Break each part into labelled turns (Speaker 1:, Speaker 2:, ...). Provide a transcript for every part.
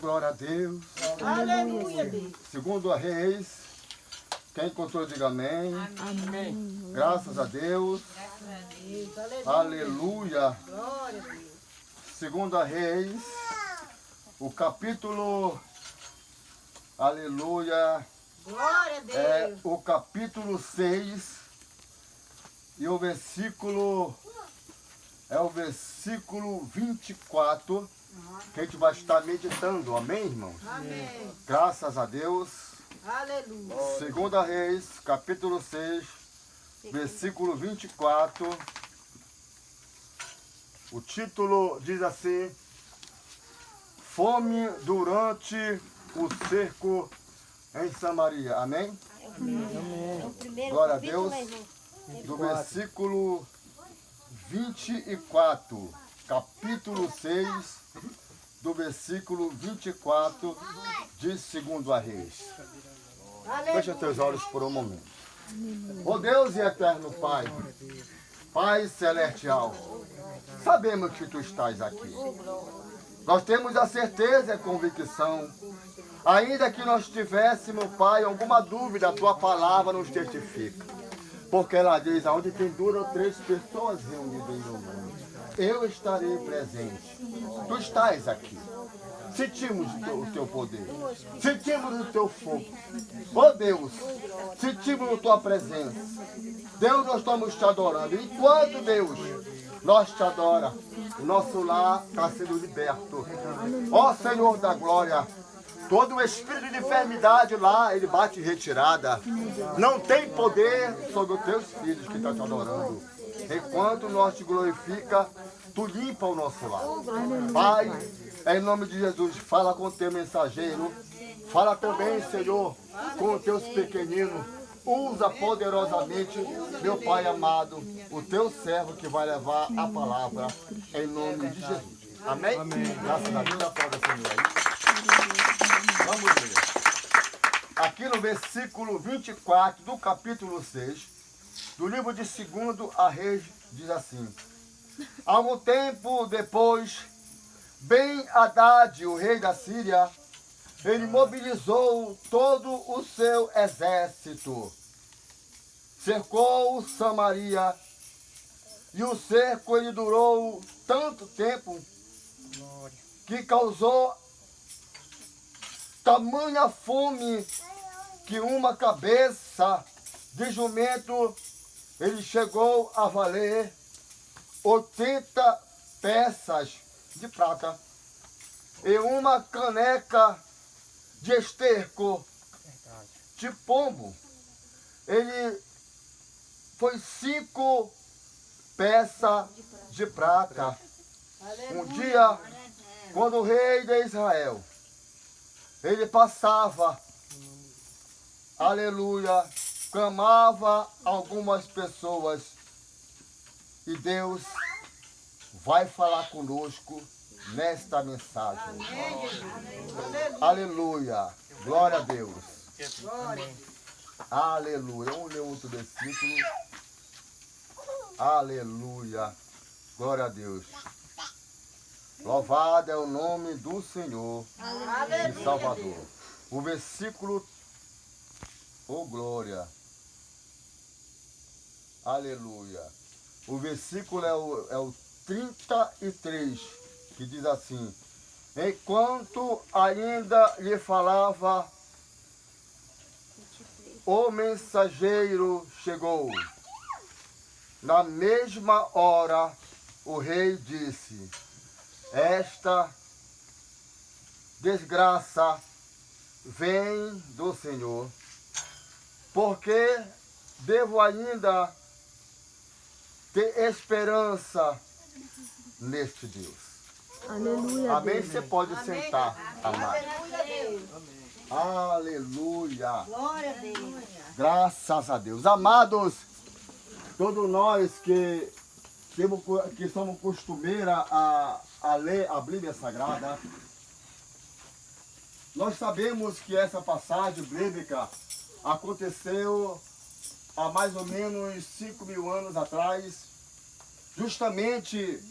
Speaker 1: glória a Deus.
Speaker 2: Aleluia, Deus.
Speaker 1: Segundo a Reis, quem encontrou, diga amém.
Speaker 2: Amém.
Speaker 1: Graças a Deus.
Speaker 2: Deus.
Speaker 1: Aleluia.
Speaker 2: Glória a Deus.
Speaker 1: Segundo a Reis, o capítulo, aleluia,
Speaker 2: Glória a Deus.
Speaker 1: é o capítulo 6 e o versículo, é o versículo 24, que a gente vai estar meditando, amém, irmãos?
Speaker 2: Amém.
Speaker 1: Graças a Deus.
Speaker 2: Aleluia.
Speaker 1: Segunda Reis, capítulo 6, versículo 24. O título diz assim: Fome durante o cerco em Samaria. Amém?
Speaker 3: Amém.
Speaker 1: Glória a Deus. Do versículo 24, capítulo 6, do versículo 24 de Segundo a Reis. Fecha teus olhos por um momento. Ó Deus e eterno Pai, Pai celestial, sabemos que Tu estás aqui. Nós temos a certeza e a convicção, ainda que nós tivéssemos, Pai, alguma dúvida, a Tua palavra nos testifica. Porque ela diz, aonde tem 2 ou 3 pessoas reunidas em meu nome, eu estarei presente. Tu estás aqui. Sentimos o Teu poder. Sentimos o Teu fogo. Oh Deus, sentimos a Tua presença. Deus, nós estamos Te adorando. Enquanto, Deus, nós Te adoramos, o nosso lar está sendo liberto. Ó Senhor da glória, todo o espírito de enfermidade lá, ele bate em retirada. Não tem poder sobre os Teus filhos que estão Te adorando. Enquanto nós Te glorifica, Tu limpa o nosso lar. Pai, em nome de Jesus, fala com o Teu mensageiro. Fala também, Senhor, com os Teus pequeninos. Usa poderosamente, meu Pai amado, o Teu servo que vai levar a palavra em nome de Jesus. Amém? Graças a Deus, aplauda, Senhor. Vamos ler. Aqui no versículo 24 do capítulo 6, do livro de Segundo a Reis, diz assim: Algum tempo depois, Ben-Hadad, o rei da Síria, ele mobilizou todo o seu exército, cercou Samaria, e o cerco ele durou tanto tempo que causou tamanha fome que uma cabeça de jumento ele chegou a valer 80 peças de prata e uma caneca de esterco de pombo. Ele foi 5 peças de prata. Um dia, quando o rei de Israel, ele passava, aleluia, clamava algumas pessoas, e Deus vai falar conosco nesta mensagem. Aleluia, glória a Deus. Aleluia. Vamos ler outro versículo. Aleluia, glória a Deus. Louvado é o nome do Senhor e Salvador. O versículo, oh glória, aleluia. O versículo é o 33, que diz assim: Enquanto ainda lhe falava, o mensageiro chegou. Na mesma hora, o rei disse: Esta desgraça vem do Senhor, porque devo ainda ter esperança neste Deus.
Speaker 3: Aleluia.
Speaker 1: Amém? Você pode sentar, amado.
Speaker 2: Aleluia,
Speaker 1: Aleluia.
Speaker 2: Deus. Glória a Deus.
Speaker 1: Graças a Deus. Amados, todos nós que somos costumeiros a ler a Bíblia Sagrada, nós sabemos que essa passagem bíblica aconteceu há mais ou menos 5.000 anos atrás, justamente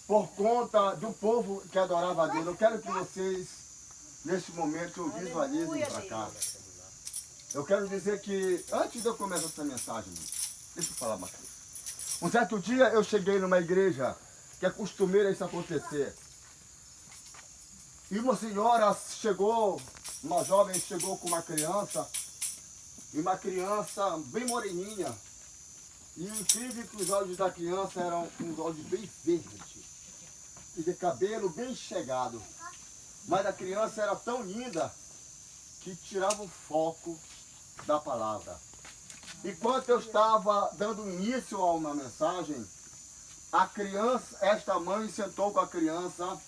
Speaker 1: por conta do povo que adorava a Deus. Eu quero que vocês nesse momento eu visualizo para cá. Eu quero dizer que, antes de eu começar essa mensagem, deixa eu falar uma coisa. Um certo dia eu cheguei numa igreja que é costumeiro isso acontecer. E uma senhora chegou, uma jovem chegou com uma criança, e uma criança bem moreninha. E incrível que os olhos da criança eram uns olhos bem verdes e de cabelo bem chegado. Mas a criança era tão linda que tirava o foco da palavra. Enquanto eu estava dando início a uma mensagem, a criança, esta mãe sentou com a criança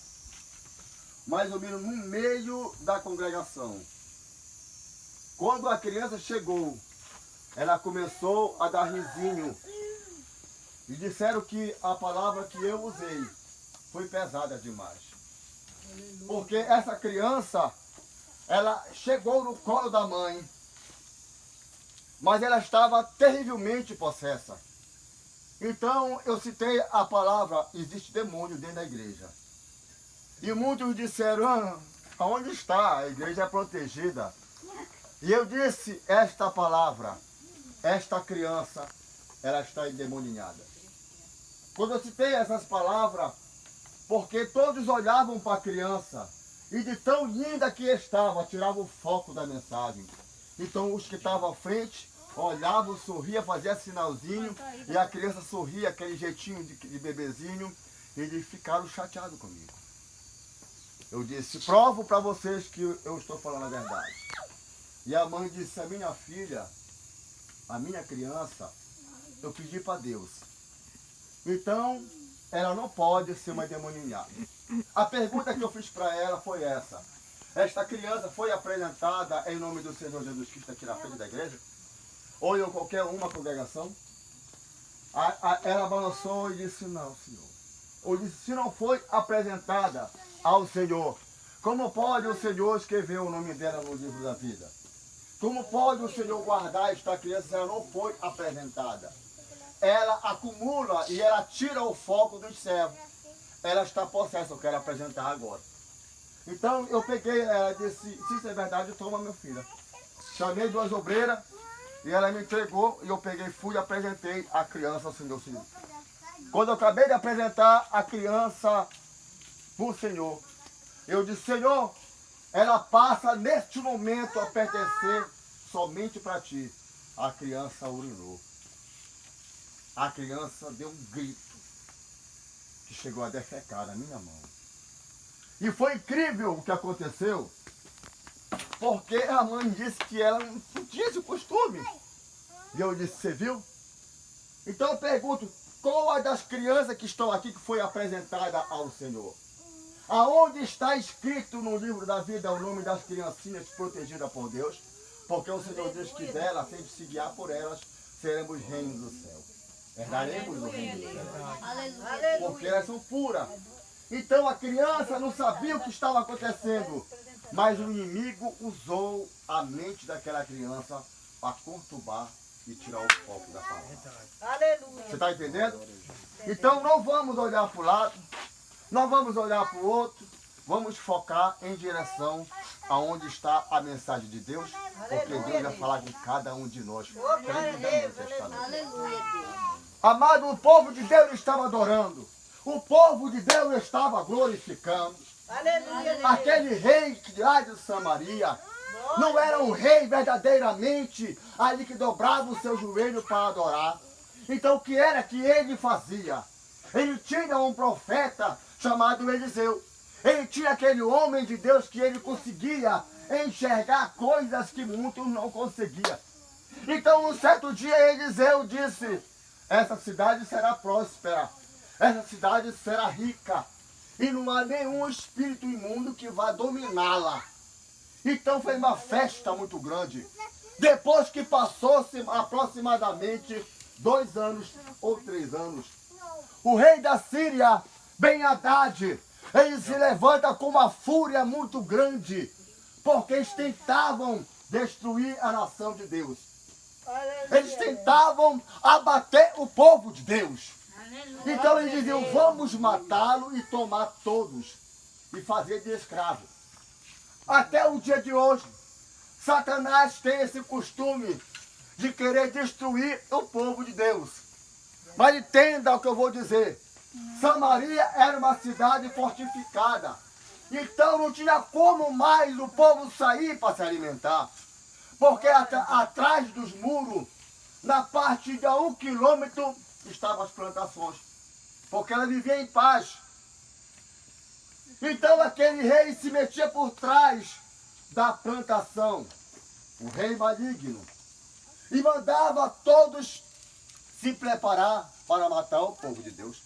Speaker 1: mais ou menos no meio da congregação. Quando a criança chegou, ela começou a dar risinho. E disseram que a palavra que eu usei foi pesada demais. Porque essa criança, ela chegou no colo da mãe, mas ela estava terrivelmente possessa. Então eu citei a palavra, existe demônio dentro da igreja. E muitos disseram, aonde está? A igreja é protegida. E eu disse esta palavra, esta criança, ela está endemoniada. Quando eu citei essas palavras, porque todos olhavam para a criança, e de tão linda que estava, tirava o foco da mensagem. Então os que estavam à frente, olhavam, sorriam, faziam sinalzinho, e a criança sorria, aquele jeitinho de bebezinho, e eles ficaram chateados comigo. Eu disse, provo para vocês que eu estou falando a verdade. E a mãe disse, a minha filha, a minha criança, eu pedi para Deus. Então, ela não pode ser uma endemoniada. A pergunta que eu fiz para ela foi essa. Esta criança foi apresentada em nome do Senhor Jesus Cristo aqui na frente da igreja? Ou em qualquer uma congregação? Ela balançou e disse, não, Senhor. Ou disse, se não foi apresentada ao Senhor, como pode o Senhor escrever o nome dela no livro da vida? Como pode o Senhor guardar esta criança se ela não foi apresentada? Ela acumula e ela tira o foco dos servos. Ela está possessa, eu quero apresentar agora. Então eu peguei, ela disse, se isso é verdade, toma minha filha. Chamei duas obreiras e ela me entregou e eu peguei, fui e apresentei a criança ao Senhor. Quando eu acabei de apresentar a criança para o Senhor, eu disse, Senhor, ela passa neste momento a pertencer somente para ti. A criança urinou. A criança deu um grito que chegou a defecar na minha mão. E foi incrível o que aconteceu, porque a mãe disse que ela não tinha esse costume. E eu disse, você viu? Então eu pergunto, qual é das crianças que estão aqui que foi apresentada ao Senhor? Aonde está escrito no livro da vida o nome das criancinhas protegidas por Deus? Porque o Senhor diz que dela, sem se guiar por elas, seremos reinos do céu. Herdaremos o reino do céu. Porque elas são puras. Então a criança não sabia o que estava acontecendo, mas o inimigo usou a mente daquela criança para conturbar e tirar o foco da palavra. Você está entendendo? Então não vamos olhar para o lado, não vamos olhar para o outro, vamos focar em direção aonde está a mensagem de Deus, porque Deus vai falar com cada um de nós. Amado, o povo de Deus estava adorando. O povo de Deus estava glorificando.
Speaker 2: Aleluia.
Speaker 1: Aquele rei lá de Samaria não era um rei verdadeiramente ali que dobrava o seu joelho para adorar. Então o que era que ele fazia? Ele tinha um profeta chamado Eliseu. Ele tinha aquele homem de Deus que ele conseguia enxergar coisas que muitos não conseguiam. Então um certo dia Eliseu disse, essa cidade será próspera. Essa cidade será rica e não há nenhum espírito imundo que vá dominá-la. Então foi uma festa muito grande. Depois que passou-se aproximadamente 2 anos ou 3 anos, o rei da Síria, Ben-Hadad, ele se levanta com uma fúria muito grande, porque eles tentavam destruir a nação de Deus. Eles tentavam abater o povo de Deus. Então eles diziam, vamos matá-lo e tomar todos e fazer de escravo. Até o dia de hoje, Satanás tem esse costume de querer destruir o povo de Deus. Mas entenda o que eu vou dizer. Samaria era uma cidade fortificada. Então não tinha como mais o povo sair para se alimentar. Porque atrás dos muros, na parte de 1 quilômetro, estavam as plantações. Porque ela vivia em paz. Então aquele rei se metia por trás da plantação, o rei maligno, e mandava todos se preparar para matar o povo de Deus.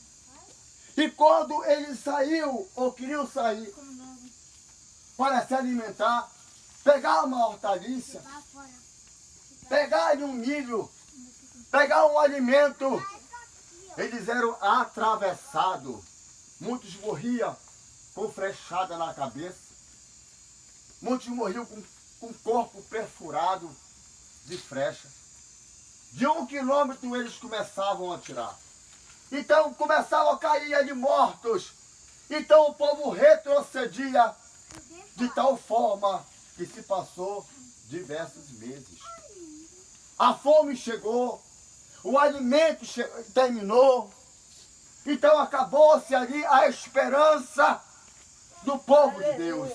Speaker 1: E quando ele saiu, ou queriam sair, para se alimentar, pegar uma hortaliça, pegar um milho, pegar um alimento, eles eram atravessados. Muitos morriam com flechada na cabeça, muitos morriam com o corpo perfurado de flecha. De 1 quilômetro eles começavam a atirar. Então começavam a cair ali mortos. Então o povo retrocedia de tal forma que se passou diversos meses. A fome chegou, o alimento terminou. Então acabou-se ali a esperança do povo de Deus.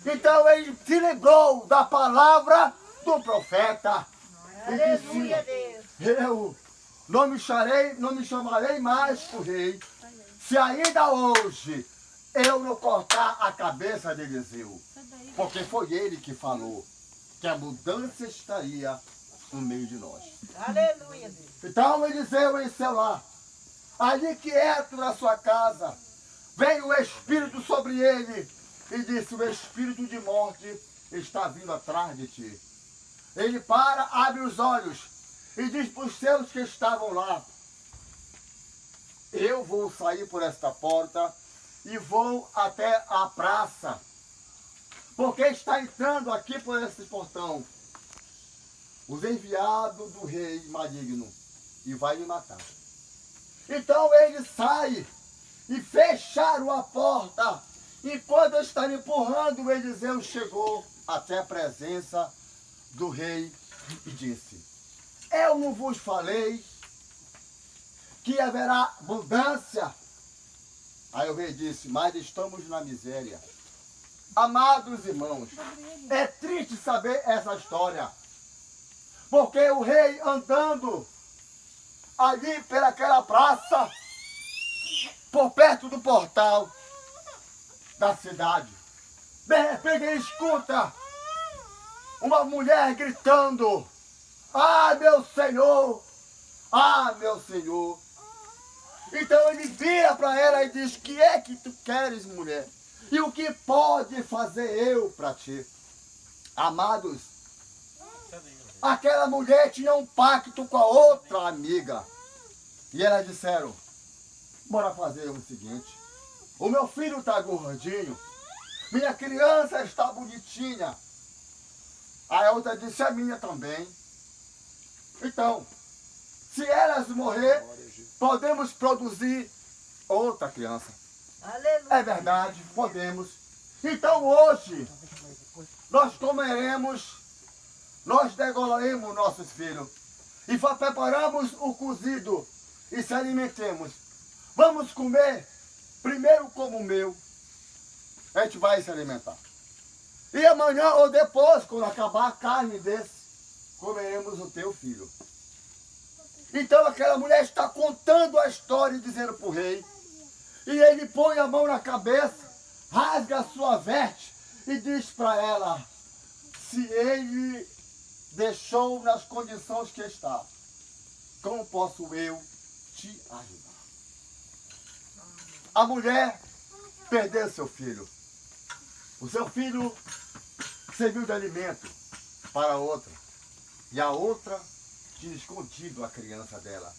Speaker 1: Então ele se lembrou da palavra do profeta. E disse: eu não me chamarei mais por rei, se ainda hoje eu não cortar a cabeça de Eliseu. Porque foi ele que falou que a mudança estaria no meio de nós.
Speaker 2: Aleluia, Deus.
Speaker 1: Então Eliseu em seu lar, ali quieto na sua casa, veio o Espírito sobre ele e disse: o Espírito de morte está vindo atrás de ti. Ele para, abre os olhos e diz para os seus que estavam lá: eu vou sair por esta porta e vou até a praça, porque está entrando aqui por esse portão os enviados do rei maligno e vai me matar. Então ele sai e fecharam a porta. E quando estava empurrando, Eliseu chegou até a presença do rei e disse: eu não vos falei que haverá abundância? Aí o rei disse: mas estamos na miséria. Amados irmãos, é triste saber essa história, porque o rei andando ali pelaquela praça, por perto do portal da cidade, de repente ele escuta uma mulher gritando: ah, meu Senhor! Ah, meu Senhor! Então ele vira para ela e diz: que é que tu queres, mulher? E o que pode fazer eu para ti? Amados, aquela mulher tinha um pacto com a outra amiga. E elas disseram: bora fazer o seguinte, o meu filho está gordinho, minha criança está bonitinha. A outra disse: a minha também. Então, se elas morrer, podemos produzir outra criança.
Speaker 2: Aleluia.
Speaker 1: É verdade, podemos. Então hoje, nós comeremos, nós degolaremos nossos filhos. E preparamos o cozido e se alimentemos. Vamos comer, primeiro como o meu. A gente vai se alimentar. E amanhã ou depois, quando acabar a carne desse, comeremos o teu filho. Então aquela mulher está contando a história e dizendo para o rei. E ele põe a mão na cabeça, rasga a sua veste e diz para ela: se ele deixou nas condições que está, como posso eu te ajudar? A mulher perdeu seu filho. O seu filho serviu de alimento para a outra. E a outra tinha escondido a criança dela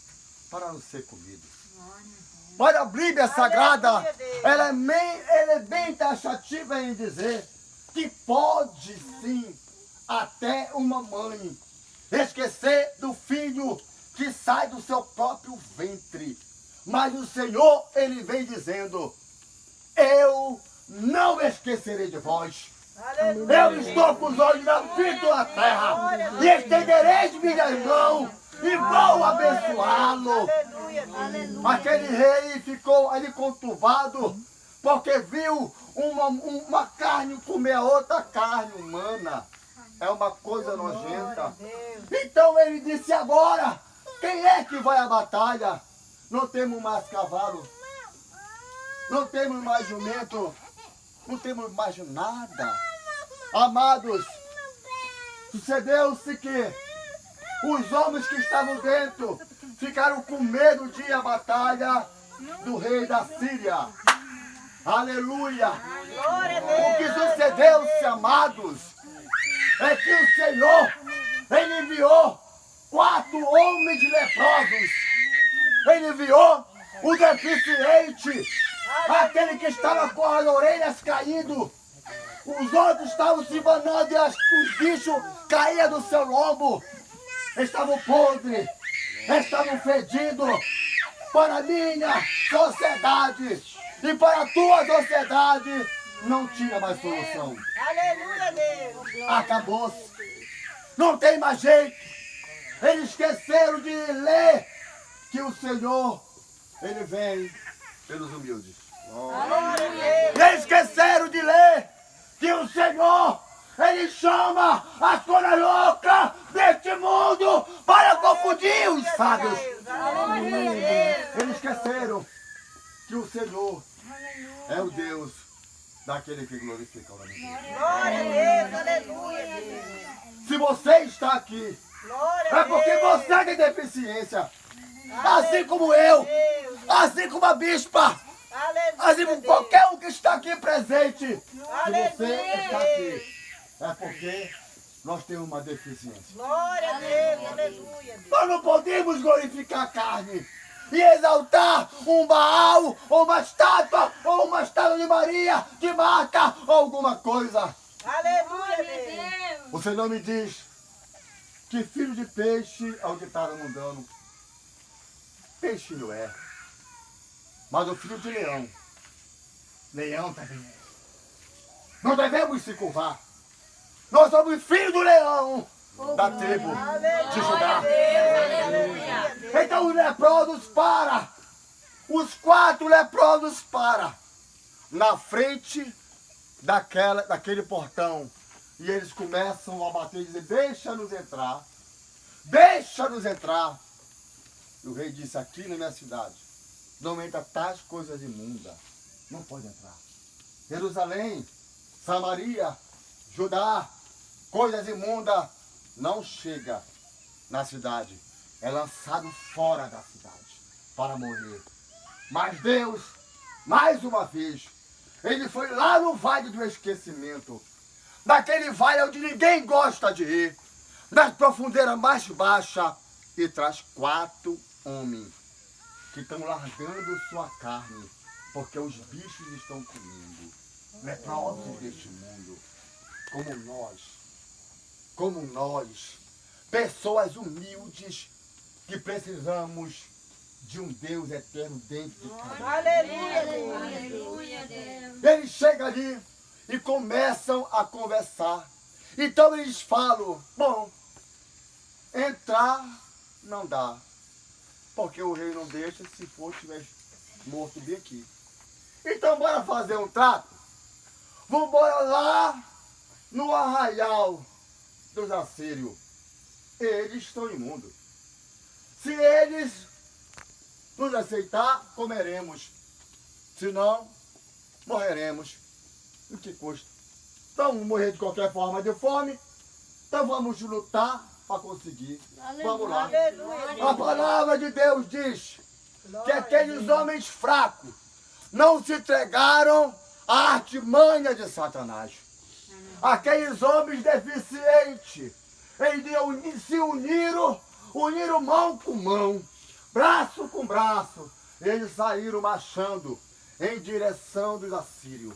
Speaker 1: para não ser comido. Mas a Bíblia Sagrada, ela é bem taxativa em dizer que pode sim até uma mãe esquecer do filho que sai do seu próprio ventre. Mas o Senhor, ele vem dizendo: eu não esquecerei de vós.
Speaker 2: Aleluia.
Speaker 1: Eu estou com os olhos na fita da terra. E estendereis minhas mãos e vou abençoá-lo.
Speaker 2: Aleluia, Deus.
Speaker 1: Aquele rei ficou ali conturbado, porque viu uma carne comer a outra carne humana. É uma coisa nojenta. Então ele disse: agora, quem é que vai à batalha? Não temos mais cavalo, não temos mais jumento, não temos mais nada. Amados, sucedeu-se que os homens que estavam dentro ficaram com medo de ir à batalha do rei da Síria. Aleluia!
Speaker 2: Glória a Deus.
Speaker 1: O que sucedeu-se, amados, é que o Senhor, Ele enviou 4 homens leprosos. Ele enviou o deficiente, aquele que estava com as orelhas caídas. Os outros estavam se banando e os bichos caíam do seu lombo. Estavam podres, estavam fedidos. Para a minha sociedade e para a tua sociedade não tinha mais solução.
Speaker 2: Aleluia, Deus.
Speaker 1: Acabou-se. Não tem mais jeito. Eles esqueceram de ler que o Senhor, Ele vem pelos humildes.
Speaker 2: Glória a Deus.
Speaker 1: Eles esqueceram de ler que o Senhor, Ele chama as coisas loucas deste mundo para confundir os sábios.
Speaker 2: Aleluia, Deus.
Speaker 1: Eles esqueceram que o Senhor é o Deus daquele que glorifica o nome dele.
Speaker 2: Glória a Deus. Aleluia, Deus.
Speaker 1: Se você está aqui,
Speaker 2: Glória
Speaker 1: é
Speaker 2: a
Speaker 1: porque
Speaker 2: Deus.
Speaker 1: você tem deficiência. Assim como eu, assim como a bispa, assim como qualquer um que está aqui presente. Se você está aqui, é porque nós temos uma deficiência.
Speaker 2: Glória a Deus. Aleluia, Deus.
Speaker 1: Nós não podemos glorificar a carne e exaltar um Baal, ou uma estátua de Maria, de Marta, ou alguma coisa.
Speaker 2: Aleluia, Deus.
Speaker 1: O Senhor me diz que filho de peixe é o que está mandando. Peixe não é. Mas o filho de leão. Leão também é. Não devemos se curvar. Nós somos filhos do leão da tribo de Judá. Então os leprosos param. Os 4 leprosos param na frente daquele portão. E eles começam a bater e dizer: deixa-nos entrar. Deixa-nos entrar. E o rei disse: aqui na minha cidade não entra tais coisas imundas. Não pode entrar. Jerusalém, Samaria, Judá, coisas imundas não chega na cidade. É lançado fora da cidade para morrer. Mas Deus, mais uma vez, Ele foi lá no vale do esquecimento. Daquele vale onde ninguém gosta de ir. Das profundezas mais baixas. E traz 4 homens que estão largando sua carne. Porque os bichos estão comendo. Leprosos deste mundo. Como nós. Pessoas humildes que precisamos de um Deus eterno dentro de cada um.
Speaker 2: Aleluia, Deus.
Speaker 1: Eles chegam ali e começam a conversar. Então eles falam: bom, entrar não dá, porque o rei não deixa, se for, estiver morto bem aqui. Então bora fazer um trato? Vamos embora lá no arraial dos assírios. Eles estão imundos. Se eles nos aceitar, comeremos. Se não, morreremos. O que custa? Então vamos morrer de qualquer forma de fome. Então vamos lutar para conseguir. Vamos lá. A palavra de Deus diz que aqueles homens fracos não se entregaram à artimanha de Satanás. Aqueles homens deficientes, eles se uniram mão com mão, braço com braço. Eles saíram marchando em direção dos assírios.